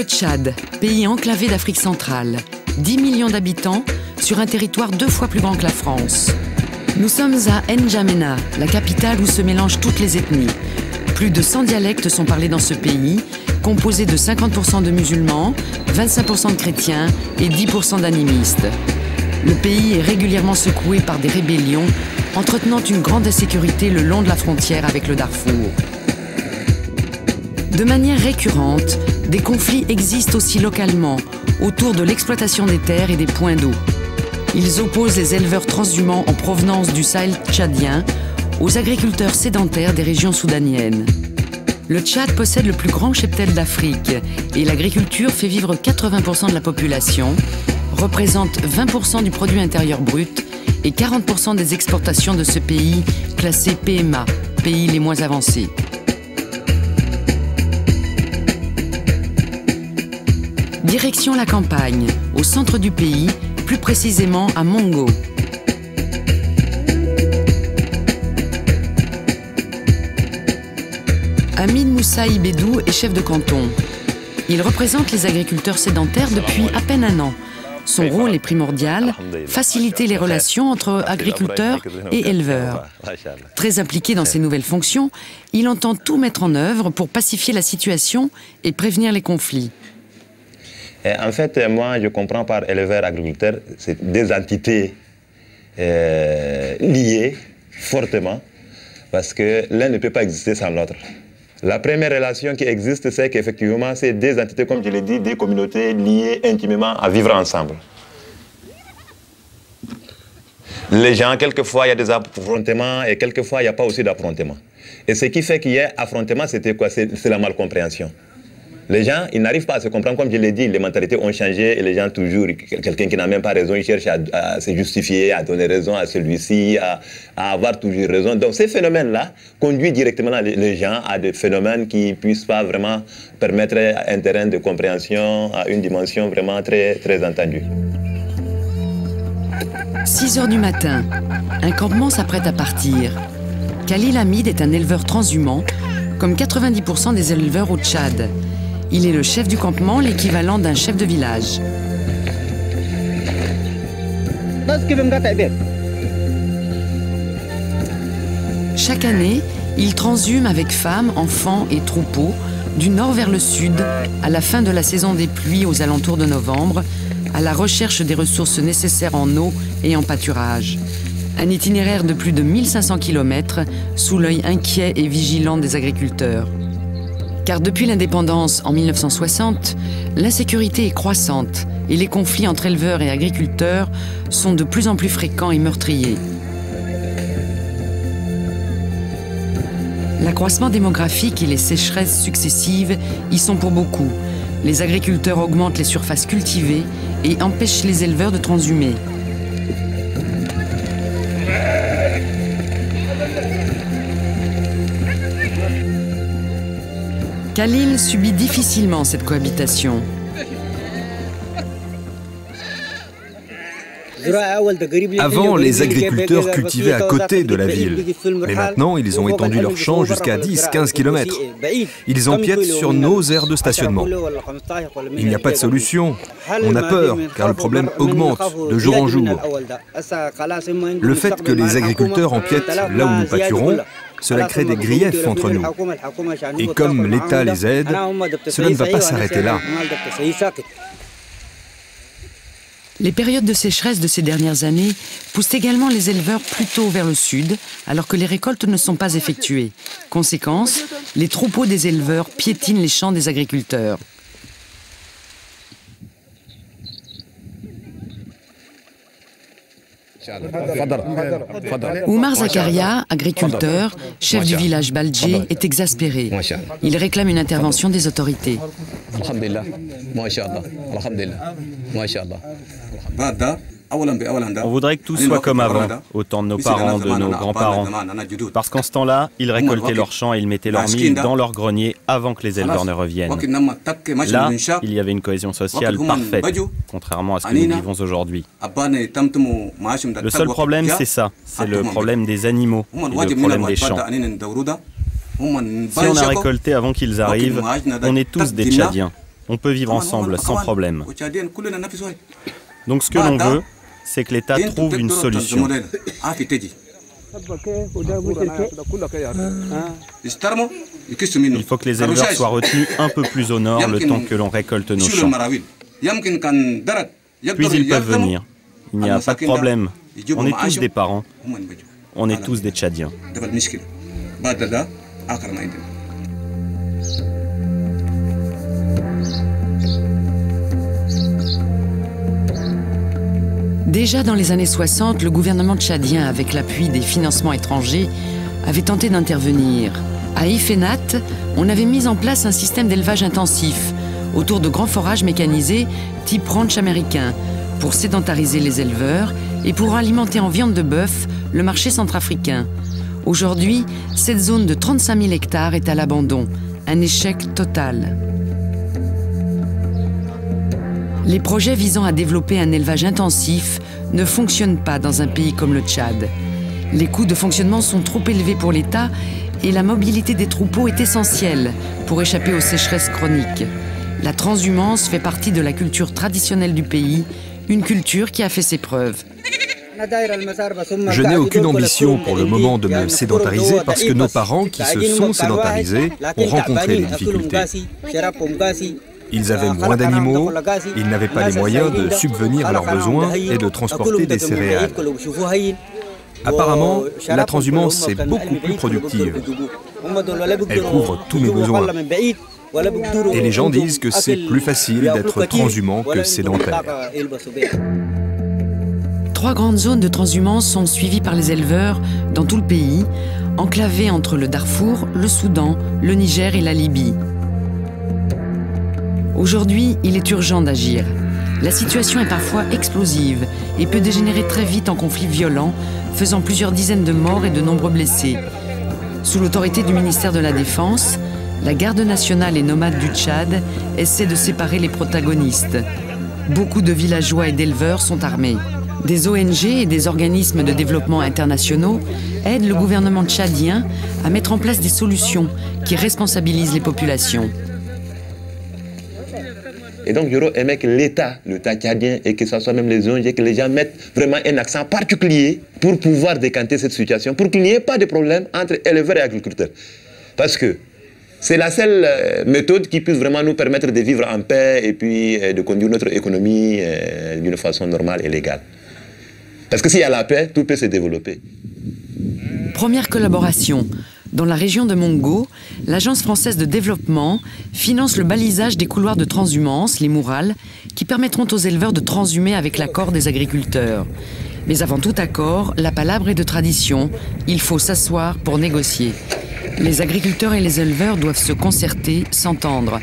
Tchad, pays enclavé d'Afrique centrale. 10 millions d'habitants sur un territoire 2 fois plus grand que la France. Nous sommes à N'Djamena, la capitale où se mélangent toutes les ethnies. Plus de 100 dialectes sont parlés dans ce pays, composé de 50% de musulmans, 25% de chrétiens et 10% d'animistes. Le pays est régulièrement secoué par des rébellions, entretenant une grande insécurité le long de la frontière avec le Darfour. De manière récurrente, des conflits existent aussi localement, autour de l'exploitation des terres et des points d'eau. Ils opposent les éleveurs transhumants en provenance du Sahel tchadien aux agriculteurs sédentaires des régions soudaniennes. Le Tchad possède le plus grand cheptel d'Afrique et l'agriculture fait vivre 80% de la population, représente 20% du produit intérieur brut et 40% des exportations de ce pays classé PMA, pays les moins avancés. Direction la campagne, au centre du pays, plus précisément à Mongo. Amin Moussa Ibedou est chef de canton. Il représente les agriculteurs sédentaires depuis à peine un an. Son rôle est primordial, faciliter les relations entre agriculteurs et éleveurs. Très impliqué dans ses nouvelles fonctions, il entend tout mettre en œuvre pour pacifier la situation et prévenir les conflits. En fait, moi, je comprends par éleveur-agriculteur, c'est des entités liées fortement, parce que l'un ne peut pas exister sans l'autre. La première relation qui existe, c'est qu'effectivement, c'est des entités, comme je l'ai dit, des communautés liées intimement à vivre ensemble. Les gens, quelquefois, il y a des affrontements et quelquefois, il n'y a pas aussi d'affrontements. Et ce qui fait qu'il y ait affrontement, c'était quoi? C'est la malcompréhension. Les gens, ils n'arrivent pas à se comprendre, comme je l'ai dit, les mentalités ont changé et les gens toujours, quelqu'un qui n'a même pas raison, il cherche à se justifier, à donner raison à celui-ci, à avoir toujours raison. Donc ces phénomènes-là conduisent directement les gens à des phénomènes qui ne puissent pas vraiment permettre un terrain de compréhension, à une dimension vraiment très, très entendue. 6 heures du matin, un campement s'apprête à partir. Khalil Hamid est un éleveur transhumant, comme 90% des éleveurs au Tchad. Il est le chef du campement, l'équivalent d'un chef de village. Chaque année, il transhume avec femmes, enfants et troupeaux du nord vers le sud, à la fin de la saison des pluies aux alentours de novembre, à la recherche des ressources nécessaires en eau et en pâturage. Un itinéraire de plus de 1500 km sous l'œil inquiet et vigilant des agriculteurs. Car depuis l'indépendance en 1960, l'insécurité est croissante et les conflits entre éleveurs et agriculteurs sont de plus en plus fréquents et meurtriers. L'accroissement démographique et les sécheresses successives y sont pour beaucoup. Les agriculteurs augmentent les surfaces cultivées et empêchent les éleveurs de transhumer. Khalil subit difficilement cette cohabitation. Avant, les agriculteurs cultivaient à côté de la ville. Mais maintenant, ils ont étendu leurs champs jusqu'à 10-15 km. Ils empiètent sur nos aires de stationnement. Il n'y a pas de solution. On a peur, car le problème augmente de jour en jour. Le fait que les agriculteurs empiètent là où nous pâturons, cela crée des griefs entre nous. Et comme l'État les aide, cela ne va pas s'arrêter là. Les périodes de sécheresse de ces dernières années poussent également les éleveurs plutôt vers le sud, alors que les récoltes ne sont pas effectuées. Conséquence, les troupeaux des éleveurs piétinent les champs des agriculteurs. Oumar Zakaria, agriculteur, chef du village Baldjé, est exaspéré. Il réclame une intervention des autorités. On voudrait que tout soit comme avant, au temps de nos parents, de nos grands-parents. Parce qu'en ce temps-là, ils récoltaient leurs champs et ils mettaient leurs mil dans leur grenier avant que les éleveurs ne reviennent. Là, il y avait une cohésion sociale parfaite, contrairement à ce que nous vivons aujourd'hui. Le seul problème, c'est ça, c'est le problème des animaux et le problème des champs. Si on a récolté avant qu'ils arrivent, on est tous des Tchadiens. On peut vivre ensemble sans problème. Donc ce que l'on veut, c'est que l'État trouve une solution. Il faut que les éleveurs soient retenus un peu plus au nord le temps que l'on récolte nos champs. Puis ils peuvent venir. Il n'y a pas de problème. On est tous des parents. On est tous des Tchadiens. Déjà dans les années 60, le gouvernement tchadien, avec l'appui des financements étrangers, avait tenté d'intervenir. À Ifénat, on avait mis en place un système d'élevage intensif autour de grands forages mécanisés type ranch américain pour sédentariser les éleveurs et pour alimenter en viande de bœuf le marché centrafricain. Aujourd'hui, cette zone de 35 000 hectares est à l'abandon, un échec total. Les projets visant à développer un élevage intensif ne fonctionnent pas dans un pays comme le Tchad. Les coûts de fonctionnement sont trop élevés pour l'État et la mobilité des troupeaux est essentielle pour échapper aux sécheresses chroniques. La transhumance fait partie de la culture traditionnelle du pays, une culture qui a fait ses preuves. Je n'ai aucune ambition pour le moment de me sédentariser parce que nos parents qui se sont sédentarisés ont rencontré les difficultés. Ils avaient moins d'animaux, ils n'avaient pas les moyens de subvenir à leurs besoins et de transporter des céréales. Apparemment, la transhumance est beaucoup plus productive. Elle couvre tous mes besoins. Et les gens disent que c'est plus facile d'être transhumant que sédentaire. 3 grandes zones de transhumance sont suivies par les éleveurs dans tout le pays, enclavées entre le Darfour, le Soudan, le Niger et la Libye. Aujourd'hui, il est urgent d'agir. La situation est parfois explosive et peut dégénérer très vite en conflit violent, faisant plusieurs dizaines de morts et de nombreux blessés. Sous l'autorité du ministère de la Défense, la garde nationale et nomade du Tchad essaie de séparer les protagonistes. Beaucoup de villageois et d'éleveurs sont armés. Des ONG et des organismes de développement internationaux aident le gouvernement tchadien à mettre en place des solutions qui responsabilisent les populations. Et donc j'aurais aimé que l'État tchadien et que ce soit même les ONG, que les gens mettent vraiment un accent particulier pour pouvoir décanter cette situation, pour qu'il n'y ait pas de problème entre éleveurs et agriculteurs. Parce que c'est la seule méthode qui puisse vraiment nous permettre de vivre en paix et puis de conduire notre économie d'une façon normale et légale. Parce que s'il y a la paix, tout peut se développer. Première collaboration. Dans la région de Mongo, l'Agence française de développement finance le balisage des couloirs de transhumance, les mourales, qui permettront aux éleveurs de transhumer avec l'accord des agriculteurs. Mais avant tout accord, la palabre est de tradition. Il faut s'asseoir pour négocier. Les agriculteurs et les éleveurs doivent se concerter, s'entendre.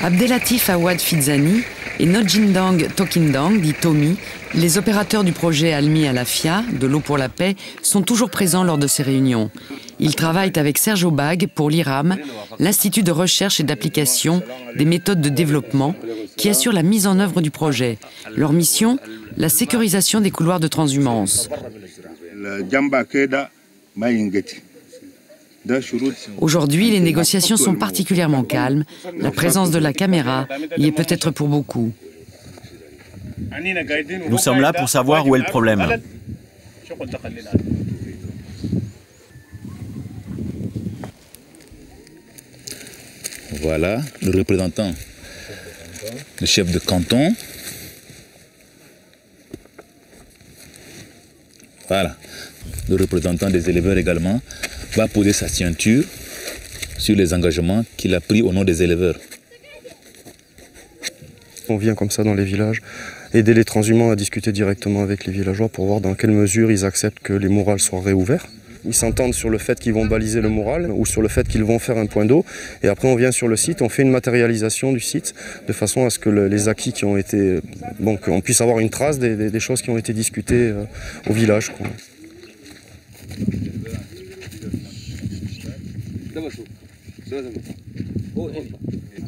Abdelatif Awad Fizani et Nodjindang Tokindang, dit Tommy, les opérateurs du projet Almi Alafia, de l'eau pour la paix, sont toujours présents lors de ces réunions. Ils travaillent avec Serge Aubag pour l'IRAM, l'Institut de recherche et d'application des méthodes de développement, qui assure la mise en œuvre du projet. Leur mission, la sécurisation des couloirs de transhumance. Aujourd'hui, les négociations sont particulièrement calmes. La présence de la caméra y est peut-être pour beaucoup. Nous sommes là pour savoir où est le problème. Voilà, le représentant, le chef de canton. Voilà, le représentant des éleveurs également va poser sa signature sur les engagements qu'il a pris au nom des éleveurs. On vient comme ça dans les villages, aider les transhumants à discuter directement avec les villageois pour voir dans quelle mesure ils acceptent que les mourales soient réouverts. Ils s'entendent sur le fait qu'ils vont baliser le moral ou sur le fait qu'ils vont faire un point d'eau. Et après, on vient sur le site, on fait une matérialisation du site de façon à ce que les acquis qui ont été... Bon, qu'on puisse avoir une trace des choses qui ont été discutées au village, quoi.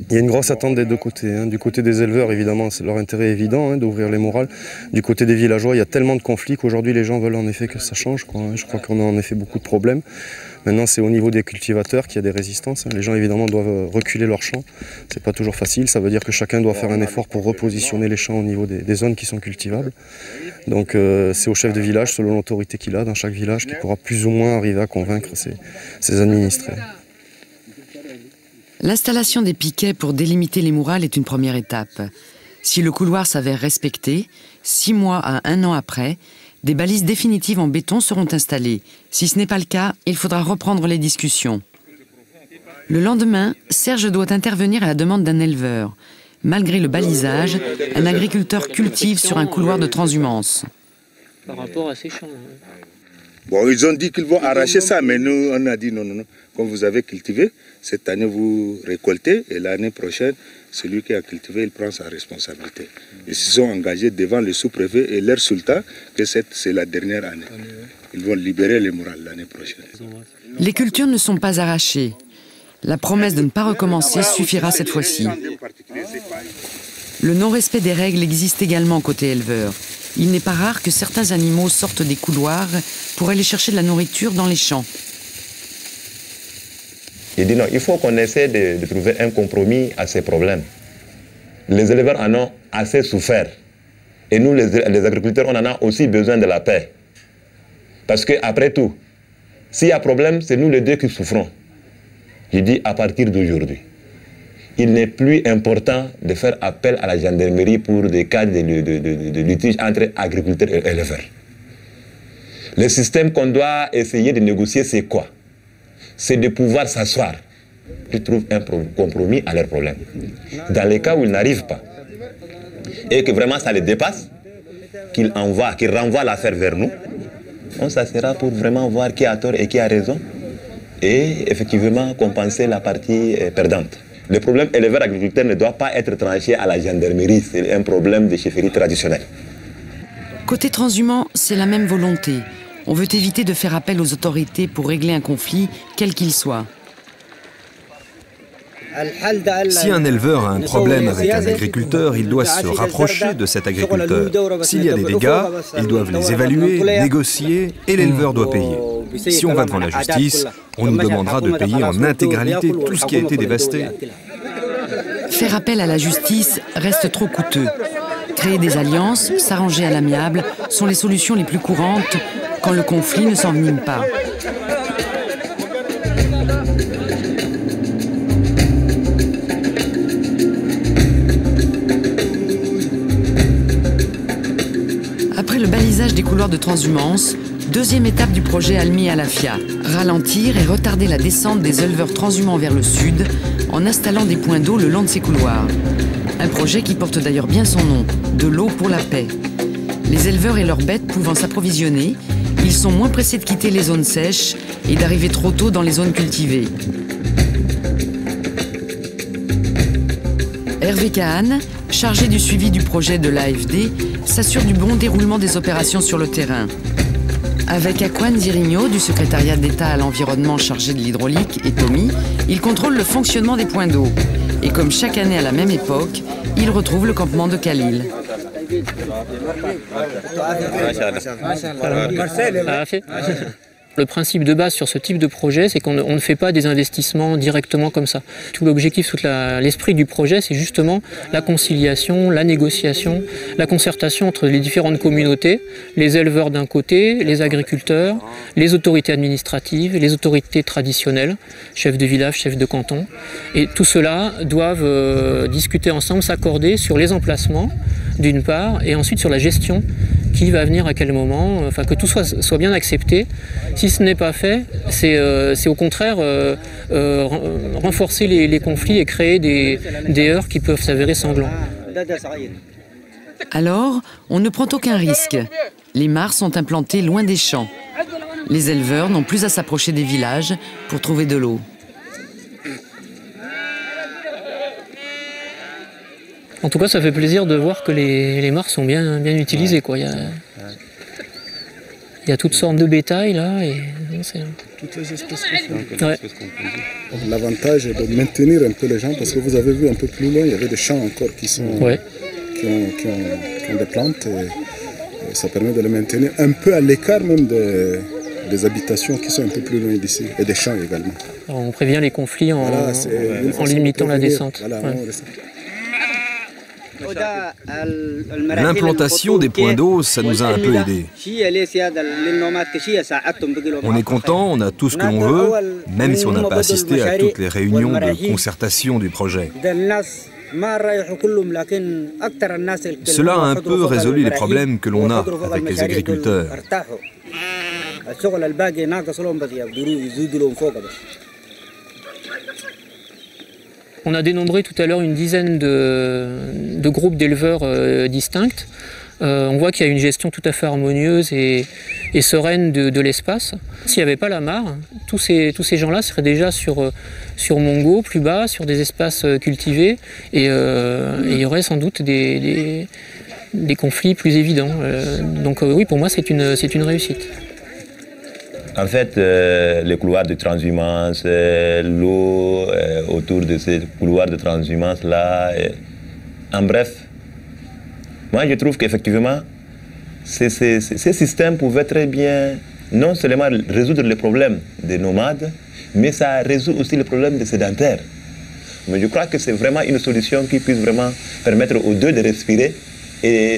Il y a une grosse attente des deux côtés. Du côté des éleveurs, évidemment, c'est leur intérêt évident d'ouvrir les morales. Du côté des villageois, il y a tellement de conflits qu'aujourd'hui les gens veulent en effet que ça change. Je crois qu'on a en effet beaucoup de problèmes. Maintenant, c'est au niveau des cultivateurs qu'il y a des résistances. Les gens, évidemment, doivent reculer leurs champs. C'est pas toujours facile. Ça veut dire que chacun doit faire un effort pour repositionner les champs au niveau des zones qui sont cultivables. Donc, c'est au chef de village, selon l'autorité qu'il a dans chaque village, qui pourra plus ou moins arriver à convaincre ses administrés. L'installation des piquets pour délimiter les mourales est une première étape. Si le couloir s'avère respecté, 6 mois à 1 an après, des balises définitives en béton seront installées. Si ce n'est pas le cas, il faudra reprendre les discussions. Le lendemain, Serge doit intervenir à la demande d'un éleveur. Malgré le balisage, un agriculteur cultive sur un couloir de transhumance. Par rapport à ces champs. Bon, ils ont dit qu'ils vont arracher ça, mais nous, on a dit non, non, non. Comme vous avez cultivé, cette année vous récoltez et l'année prochaine, celui qui a cultivé, il prend sa responsabilité. Ils se sont engagés devant le sous-préfet et leur sultan que c'est la dernière année. Ils vont libérer les morales l'année prochaine. Les cultures ne sont pas arrachées. La promesse de ne pas recommencer suffira cette fois-ci. Le non-respect des règles existe également côté éleveur. Il n'est pas rare que certains animaux sortent des couloirs pour aller chercher de la nourriture dans les champs. Il dit non, il faut qu'on essaie de trouver un compromis à ces problèmes. Les éleveurs en ont assez souffert. Et nous, les agriculteurs, on en a aussi besoin de la paix. Parce qu'après tout, s'il y a problème, c'est nous les deux qui souffrons. Je dis à partir d'aujourd'hui, il n'est plus important de faire appel à la gendarmerie pour des cas de litige entre agriculteurs et éleveurs. Le système qu'on doit essayer de négocier, c'est quoi? C'est de pouvoir s'asseoir. Ils trouvent un compromis à leurs problèmes. Dans les cas où ils n'arrivent pas, et que vraiment ça les dépasse, qu'ils renvoient l'affaire vers nous, on s'assera pour vraiment voir qui a tort et qui a raison, et effectivement compenser la partie perdante. Le problème éleveur-agriculteur ne doit pas être tranché à la gendarmerie, c'est un problème de chefferie traditionnelle. Côté transhumant, c'est la même volonté. On veut éviter de faire appel aux autorités pour régler un conflit, quel qu'il soit. Si un éleveur a un problème avec un agriculteur, il doit se rapprocher de cet agriculteur. S'il y a des dégâts, ils doivent les évaluer, négocier et l'éleveur doit payer. Si on va devant la justice, on nous demandera de payer en intégralité tout ce qui a été dévasté. Faire appel à la justice reste trop coûteux. Créer des alliances, s'arranger à l'amiable sont les solutions les plus courantes quand le conflit ne s'envenime pas. Après le balisage des couloirs de transhumance, deuxième étape du projet Almi Alafia, ralentir et retarder la descente des éleveurs transhumants vers le sud en installant des points d'eau le long de ces couloirs. Un projet qui porte d'ailleurs bien son nom, de l'eau pour la paix. Les éleveurs et leurs bêtes pouvant s'approvisionner, ils sont moins pressés de quitter les zones sèches et d'arriver trop tôt dans les zones cultivées. Hervé Kahn, chargé du suivi du projet de l'AFD, s'assure du bon déroulement des opérations sur le terrain. Avec Akwan Zirigno, du secrétariat d'État à l'environnement chargé de l'hydraulique, et Tommy, il contrôle le fonctionnement des points d'eau. Et comme chaque année à la même époque, il retrouve le campement de Khalil. Le principe de base sur ce type de projet, c'est qu'on ne fait pas des investissements directement comme ça. Tout l'objectif, tout l'esprit du projet, c'est justement la conciliation, la négociation, la concertation entre les différentes communautés, les éleveurs d'un côté, les agriculteurs, les autorités administratives, les autorités traditionnelles, chefs de village, chefs de canton. Et tout cela doivent discuter ensemble, s'accorder sur les emplacements, d'une part, et ensuite sur la gestion, qui va venir à quel moment, enfin que tout soit bien accepté. Si ce n'est pas fait, c'est au contraire renforcer les conflits et créer des heurts qui peuvent s'avérer sanglants. Alors, on ne prend aucun risque. Les mares sont implantées loin des champs. Les éleveurs n'ont plus à s'approcher des villages pour trouver de l'eau. En tout cas, ça fait plaisir de voir que les mares sont bien utilisées, quoi. Il Il y a toutes sortes de bétail là. Et... Toutes les espèces confondées. L'avantage est de maintenir un peu les gens, parce que vous avez vu un peu plus loin, il y avait des champs encore qui ont des plantes. Et ça permet de les maintenir un peu à l'écart même des habitations qui sont un peu plus loin d'ici, et des champs également. Alors on prévient les conflits en limitant la descente. Voilà, L'implantation des points d'eau, ça nous a un peu aidés. On est content, on a tout ce que l'on veut, même si on n'a pas assisté à toutes les réunions de concertation du projet. Cela a un peu résolu les problèmes que l'on a avec les agriculteurs. On a dénombré tout à l'heure une dizaine de groupes d'éleveurs distincts. On voit qu'il y a une gestion tout à fait harmonieuse et sereine de l'espace. S'il n'y avait pas la mare, tous ces gens-là seraient déjà sur Mongo, plus bas, sur des espaces cultivés, et il y aurait sans doute des conflits plus évidents. Donc oui, pour moi, c'est une réussite. En fait, les couloirs de transhumance, l'eau autour de ces couloirs de transhumance-là, en bref, moi je trouve qu'effectivement, ces systèmes pouvaient très bien non seulement résoudre les problèmes des nomades, mais ça résout aussi les problèmes des sédentaires. Mais je crois que c'est vraiment une solution qui puisse vraiment permettre aux deux de respirer et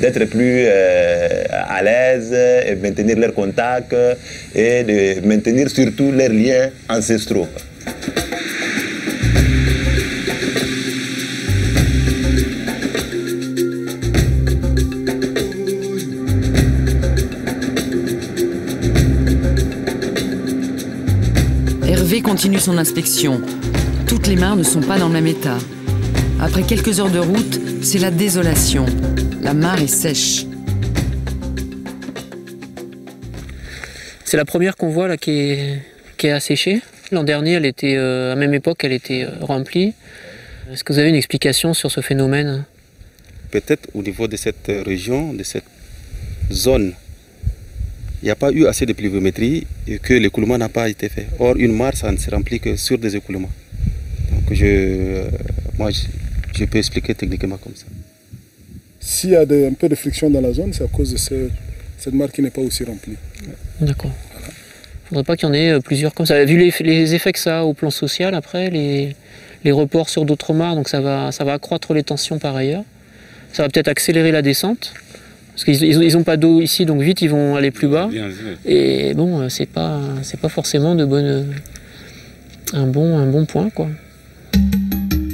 d'être plus à l'aise et maintenir leur contact et de maintenir surtout leurs liens ancestraux. Hervé continue son inspection. Toutes les mares ne sont pas dans le même état. Après quelques heures de route, c'est la désolation. La mare est sèche. C'est la première qu'on voit là qui est asséchée. L'an dernier, elle était, à la même époque, elle était remplie. Est-ce que vous avez une explication sur ce phénomène? Peut-être au niveau de cette région, de cette zone, il n'y a pas eu assez de pluviométrie et que l'écoulement n'a pas été fait. Or, une mare, ça ne se remplit que sur des écoulements. Donc moi, je peux expliquer techniquement comme ça. S'il y a un peu de friction dans la zone, c'est à cause de cette mare qui n'est pas aussi remplie. D'accord. Il ne faudrait pas qu'il y en ait plusieurs comme ça. Vu les effets que ça a au plan social, après, les reports sur d'autres mares, donc ça va accroître les tensions par ailleurs. Ça va peut-être accélérer la descente. Parce qu'ils n'ont pas d'eau ici, donc vite ils vont aller plus bas. Et bon, c'est pas forcément un bon point, quoi.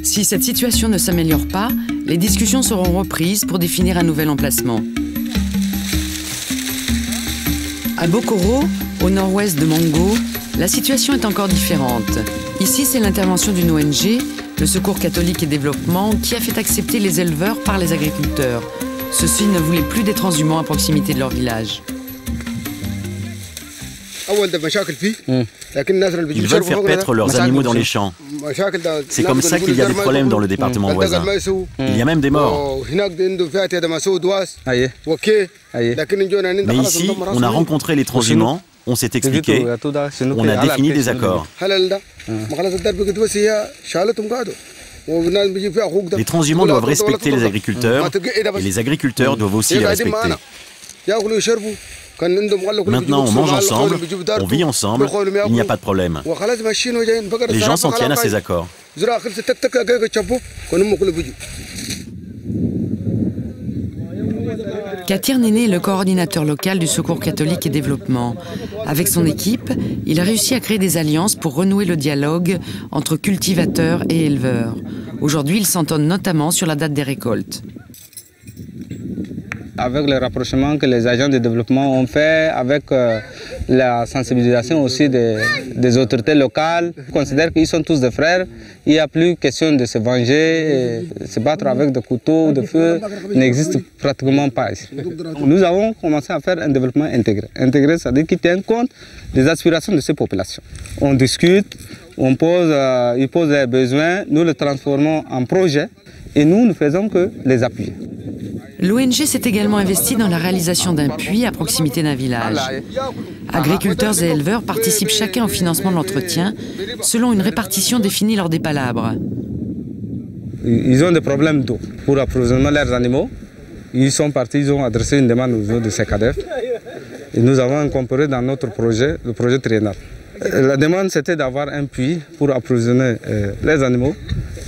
Si cette situation ne s'améliore pas, les discussions seront reprises pour définir un nouvel emplacement. À Bokoro, au nord-ouest de Mongo, la situation est encore différente. Ici, c'est l'intervention d'une ONG, le Secours catholique et développement, qui a fait accepter les éleveurs par les agriculteurs. Ceux-ci ne voulaient plus des transhumants à proximité de leur village. Ils veulent faire paître leurs animaux dans les champs. C'est comme ça qu'il y a des problèmes dans le département voisin. Il y a même des morts. Mais ici, on a rencontré les transhumants, on s'est expliqué, on a défini des accords. Les transhumants doivent respecter les agriculteurs et les agriculteurs doivent aussi les respecter. Maintenant, on mange ensemble, on vit ensemble, il n'y a pas de problème. Les gens s'en tiennent à ces accords. Katir Néné est le coordinateur local du Secours catholique et développement. Avec son équipe, il a réussi à créer des alliances pour renouer le dialogue entre cultivateurs et éleveurs. Aujourd'hui, ils s'entendent notamment sur la date des récoltes. Avec le rapprochement que les agents de développement ont fait, avec la sensibilisation aussi des autorités locales, on considère qu'ils sont tous des frères. Il n'y a plus question de se venger, se battre avec des couteaux, de feu, n'existe pratiquement pas ici. Nous avons commencé à faire un développement intégré. Intégré, c'est-à-dire qui tient compte des aspirations de ces populations. On discute, ils posent leurs besoins, nous les transformons en projets et nous ne faisons que les appuyer. L'ONG s'est également investie dans la réalisation d'un puits à proximité d'un village. Agriculteurs et éleveurs participent chacun au financement de l'entretien, selon une répartition définie lors des palabres. Ils ont des problèmes d'eau pour approvisionner leurs animaux. Ils sont partis, ils ont adressé une demande au niveau de CECADEF. Et nous avons incorporé dans notre projet, le projet triennal. La demande, c'était d'avoir un puits pour approvisionner les animaux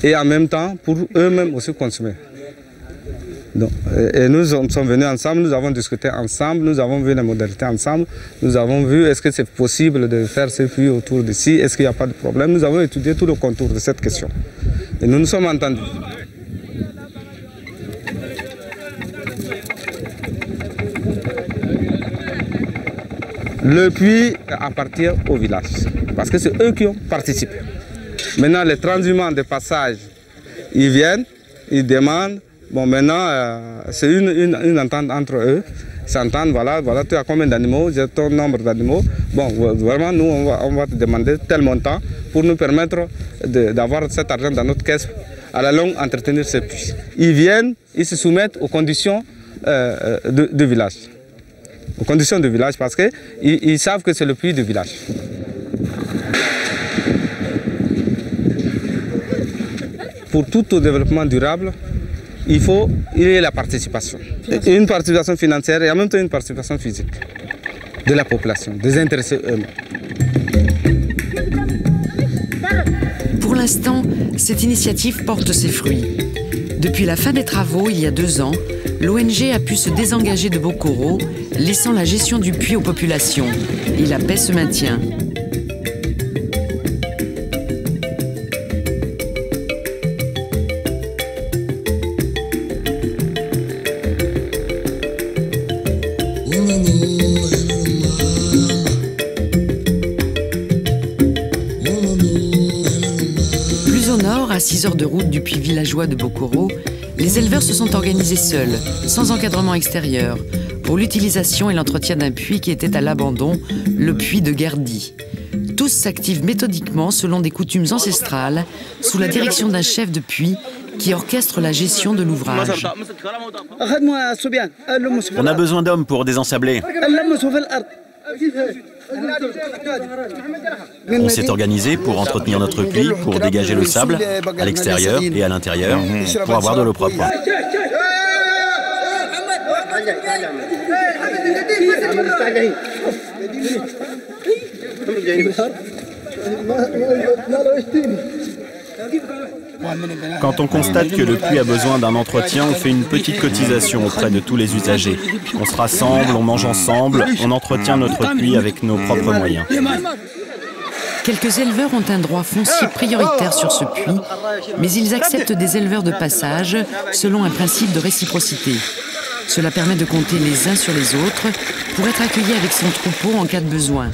et en même temps pour eux-mêmes aussi consommer. Donc, et nous sommes venus ensemble, nous avons discuté ensemble, nous avons vu les modalités ensemble, nous avons vu est-ce que c'est possible de faire ce puits autour d'ici, est-ce qu'il n'y a pas de problème. Nous avons étudié tout le contour de cette question. Et nous nous sommes entendus. Le puits appartient au village, parce que c'est eux qui ont participé. Maintenant, les transhumants de passage, ils viennent, ils demandent. Bon, maintenant, c'est une entente entre eux. Ils s'entendent, voilà, tu as combien d'animaux, j'ai ton nombre d'animaux. Bon, vraiment, nous, on va te demander tel montant pour nous permettre d'avoir cet argent dans notre caisse, à la longue, entretenir ce puits. Ils viennent, ils se soumettent aux conditions du village. Aux conditions du village, parce qu'ils savent que c'est le puits du village. Pour tout au développement durable, il y ait la participation. Une participation financière et en même temps une participation physique de la population, des intéressés eux-mêmes. Pour l'instant, cette initiative porte ses fruits. Depuis la fin des travaux, il y a 2 ans, l'ONG a pu se désengager de Bokoro, laissant la gestion du puits aux populations. Et la paix se maintient. À 6 heures de route du puits villageois de Bokoro, les éleveurs se sont organisés seuls, sans encadrement extérieur, pour l'utilisation et l'entretien d'un puits qui était à l'abandon, le puits de Gardi. Tous s'activent méthodiquement selon des coutumes ancestrales, sous la direction d'un chef de puits qui orchestre la gestion de l'ouvrage. On a besoin d'hommes pour désensabler. On s'est organisé pour entretenir notre puits, pour dégager le sable à l'extérieur et à l'intérieur, pour avoir de l'eau propre. Quand on constate que le puits a besoin d'un entretien, on fait une petite cotisation auprès de tous les usagers. On se rassemble, on mange ensemble, on entretient notre puits avec nos propres moyens. Quelques éleveurs ont un droit foncier prioritaire sur ce puits, mais ils acceptent des éleveurs de passage selon un principe de réciprocité. Cela permet de compter les uns sur les autres pour être accueillis avec son troupeau en cas de besoin.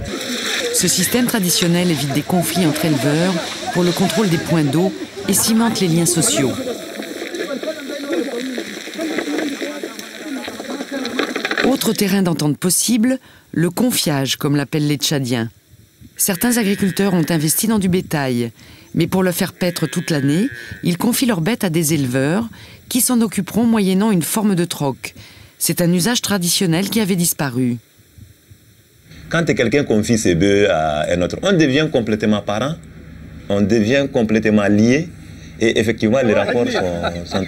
Ce système traditionnel évite des conflits entre éleveurs pour le contrôle des points d'eau et cimente les liens sociaux. Autre terrain d'entente possible, le confiage, comme l'appellent les Tchadiens. Certains agriculteurs ont investi dans du bétail, mais pour le faire paître toute l'année, ils confient leurs bêtes à des éleveurs qui s'en occuperont moyennant une forme de troc. C'est un usage traditionnel qui avait disparu. Quand quelqu'un confie ses bœufs à un autre, on devient complètement parent, on devient complètement lié. Et effectivement, les rapports sont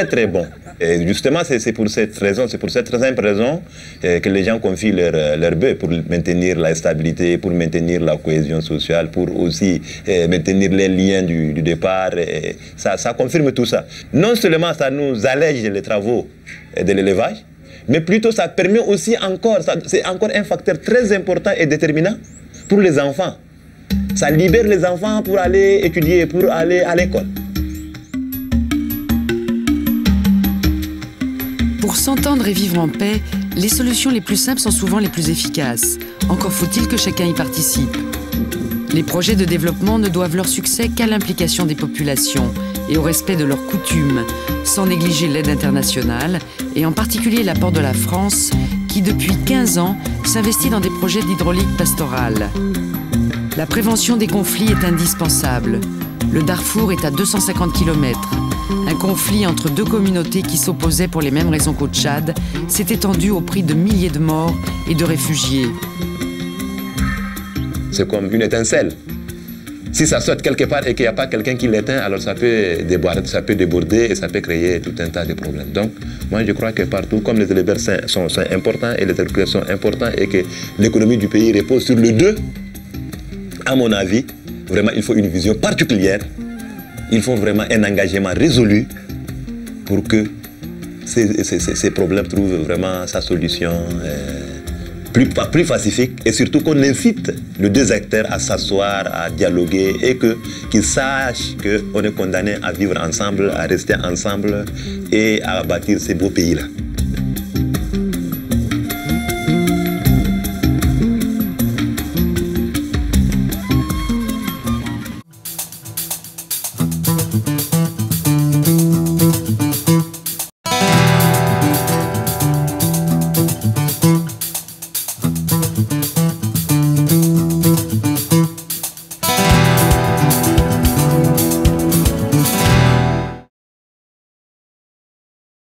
très bons. Et justement, c'est pour cette raison, c'est pour cette simple raison que les gens confient leurs bœufs pour maintenir la stabilité, pour maintenir la cohésion sociale, pour aussi maintenir les liens du départ. Et ça confirme tout ça. Non seulement ça nous allège les travaux de l'élevage, mais plutôt ça permet aussi encore, c'est encore un facteur très important et déterminant pour les enfants. Ça libère les enfants pour aller étudier, pour aller à l'école. Pour s'entendre et vivre en paix, les solutions les plus simples sont souvent les plus efficaces. Encore faut-il que chacun y participe. Les projets de développement ne doivent leur succès qu'à l'implication des populations et au respect de leurs coutumes, sans négliger l'aide internationale et en particulier l'apport de la France qui, depuis 15 ans, s'investit dans des projets d'hydraulique pastorale. La prévention des conflits est indispensable. Le Darfour est à 250 km. un conflit entre deux communautés qui s'opposaient pour les mêmes raisons qu'au Tchad s'est étendu au prix de milliers de morts et de réfugiés. C'est comme une étincelle. Si ça saute quelque part et qu'il n'y a pas quelqu'un qui l'éteint, alors ça peut déborder et ça peut créer tout un tas de problèmes. Donc, moi je crois que partout, comme les éleveurs sont importants et les agriculteurs sont importants et que l'économie du pays repose sur le deux, à mon avis, vraiment il faut une vision particulière. Il faut vraiment un engagement résolu pour que ces problèmes trouvent vraiment sa solution plus pacifique et surtout qu'on incite les deux acteurs à s'asseoir, à dialoguer et qu'ils sachent qu'on est condamné à vivre ensemble, à rester ensemble et à bâtir ces beaux pays-là.